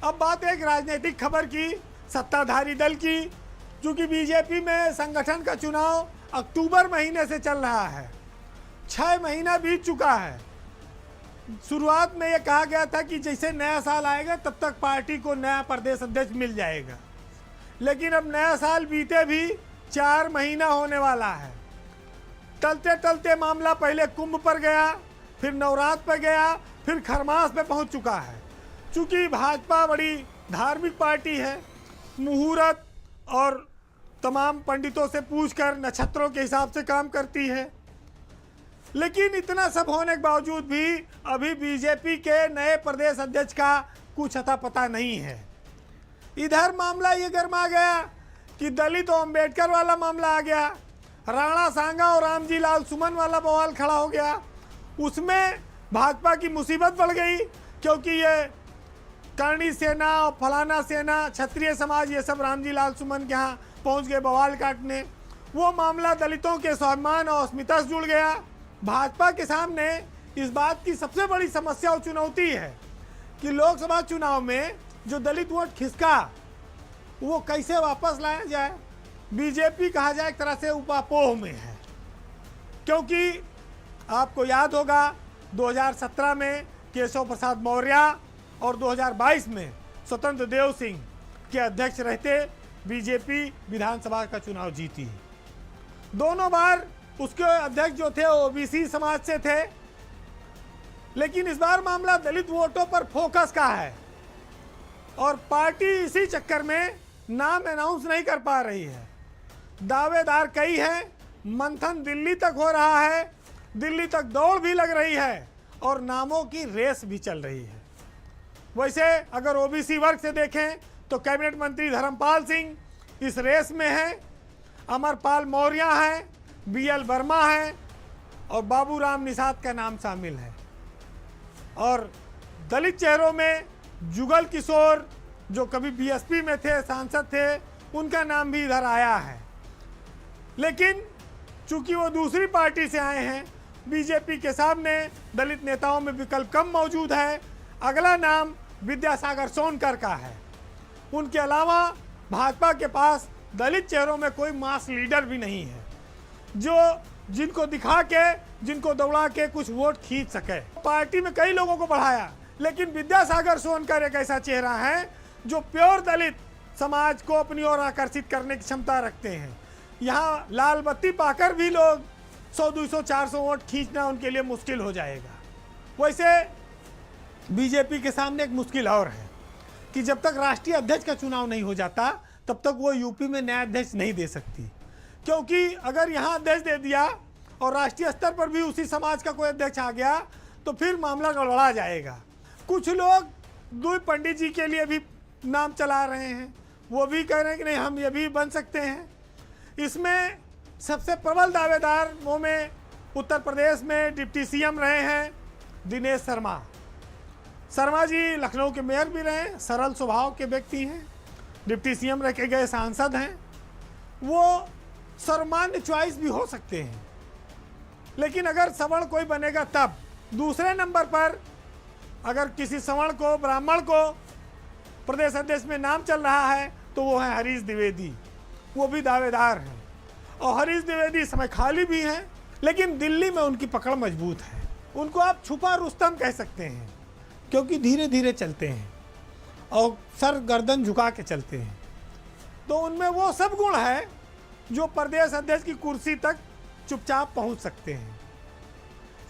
अब बात एक राजनीतिक खबर की, सत्ताधारी दल की। चूंकि बीजेपी में संगठन का चुनाव अक्टूबर महीने से चल रहा है, 6 महीना बीत चुका है। शुरुआत में यह कहा गया था कि जैसे नया साल आएगा तब तक पार्टी को नया प्रदेश अध्यक्ष मिल जाएगा, लेकिन अब नया साल बीते भी 4 महीना होने वाला है। टलते टलते मामला पहले कुंभ पर गया, फिर नवरात्र पर गया, फिर खरमास पे पहुंच चुका है। चूंकि भाजपा बड़ी धार्मिक पार्टी है, मुहूर्त और तमाम पंडितों से पूछकर नक्षत्रों के हिसाब से काम करती है, लेकिन इतना सब होने के बावजूद भी अभी बीजेपी के नए प्रदेश अध्यक्ष का कुछ अता पता नहीं है। इधर मामला ये गर्मा गया कि दलित और अम्बेडकर वाला मामला आ गया, राणा सांगा और रामजी लाल सुमन वाला बवाल खड़ा हो गया। उसमें भाजपा की मुसीबत बढ़ गई, क्योंकि ये करणी सेना और फलाना सेना, क्षत्रिय समाज, ये सब रामजी लाल सुमन के यहाँ पहुँच गए बवाल काटने। वो मामला दलितों के स्वाभिमान और अस्मिता से जुड़ गया। भाजपा के सामने इस बात की सबसे बड़ी समस्या और चुनौती है कि लोकसभा चुनाव में जो दलित वोट खिसका वो कैसे वापस लाया जाए। बीजेपी कहा जाए एक तरह से उपापोह में है, क्योंकि आपको याद होगा 2017 में केशव प्रसाद मौर्य और 2022 में स्वतंत्र देव सिंह के अध्यक्ष रहते बीजेपी विधानसभा का चुनाव जीती। दोनों बार उसके अध्यक्ष जो थे ओबीसी समाज से थे, लेकिन इस बार मामला दलित वोटों पर फोकस का है और पार्टी इसी चक्कर में नाम अनाउंस नहीं कर पा रही है। दावेदार कई हैं, मंथन दिल्ली तक हो रहा है, दिल्ली तक दौड़ भी लग रही है और नामों की रेस भी चल रही है। वैसे अगर ओबीसी वर्ग से देखें तो कैबिनेट मंत्री धर्मपाल सिंह इस रेस में हैं, अमरपाल मौर्य हैं, बीएल वर्मा हैं और बाबूराम निषाद का नाम शामिल है। और दलित चेहरों में जुगल किशोर जो कभी बीएसपी में थे, सांसद थे, उनका नाम भी इधर आया है। लेकिन चूंकि वो दूसरी पार्टी से आए हैं, बीजेपी के सामने दलित नेताओं में विकल्प कम मौजूद है। अगला नाम विद्यासागर सोनकर का है। उनके अलावा भाजपा के पास दलित चेहरों में कोई मास लीडर भी नहीं है जो जिनको दिखा के, जिनको दौड़ा के कुछ वोट खींच सके। पार्टी में कई लोगों को बढ़ाया, लेकिन विद्यासागर सोनकर एक ऐसा चेहरा है जो प्योर दलित समाज को अपनी ओर आकर्षित करने की क्षमता रखते हैं। यहाँ लाल बत्ती पाकर भी लोग 100, 200, 400 वोट खींचना उनके लिए मुश्किल हो जाएगा। वैसे बीजेपी के सामने एक मुश्किल और है कि जब तक राष्ट्रीय अध्यक्ष का चुनाव नहीं हो जाता तब तक वो यूपी में नया अध्यक्ष नहीं दे सकती, क्योंकि अगर यहाँ अध्यक्ष दे दिया और राष्ट्रीय स्तर पर भी उसी समाज का कोई अध्यक्ष आ गया तो फिर मामला गड़बड़ा जाएगा। कुछ लोग द्वीप पंडित जी के लिए भी नाम चला रहे हैं, वो भी कह रहे हैं कि नहीं हम ये भी बन सकते हैं। इसमें सबसे प्रबल दावेदार वो में उत्तर प्रदेश में डिप्टी सीएम रहे हैं दिनेश शर्मा। शर्मा जी लखनऊ के मेयर भी रहे, सरल स्वभाव के व्यक्ति हैं, डिप्टी सीएम रह के गए सांसद हैं। वो सर्वमान्य चॉइस भी हो सकते हैं, लेकिन अगर सवर्ण कोई बनेगा तब। दूसरे नंबर पर अगर किसी सवर्ण को, ब्राह्मण को प्रदेश अध्यक्ष में नाम चल रहा है तो वो है हरीश द्विवेदी, वो भी दावेदार हैं। और हरीश द्विवेदी इस समय खाली भी हैं, लेकिन दिल्ली में उनकी पकड़ मजबूत है। उनको आप छुपा रुस्तम कह सकते हैं, क्योंकि धीरे धीरे चलते हैं और सर गर्दन झुका के चलते हैं। तो उनमें वो सब गुण है जो प्रदेश अध्यक्ष की कुर्सी तक चुपचाप पहुंच सकते हैं।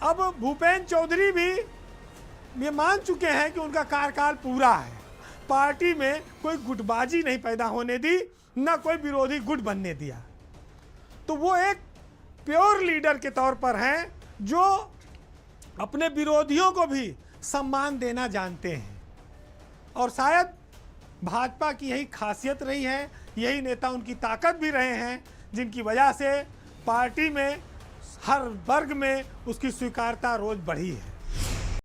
अब भूपेंद्र चौधरी भी ये मान चुके हैं कि उनका कार्यकाल पूरा है। पार्टी में कोई गुटबाजी नहीं पैदा होने दी, ना कोई विरोधी गुट बनने दिया। तो वो एक प्योर लीडर के तौर पर हैं जो अपने विरोधियों को भी सम्मान देना जानते हैं। और शायद भाजपा की यही खासियत रही है, यही नेता उनकी ताकत भी रहे हैं, जिनकी वजह से पार्टी में हर वर्ग में उसकी स्वीकार्यता रोज बढ़ी है।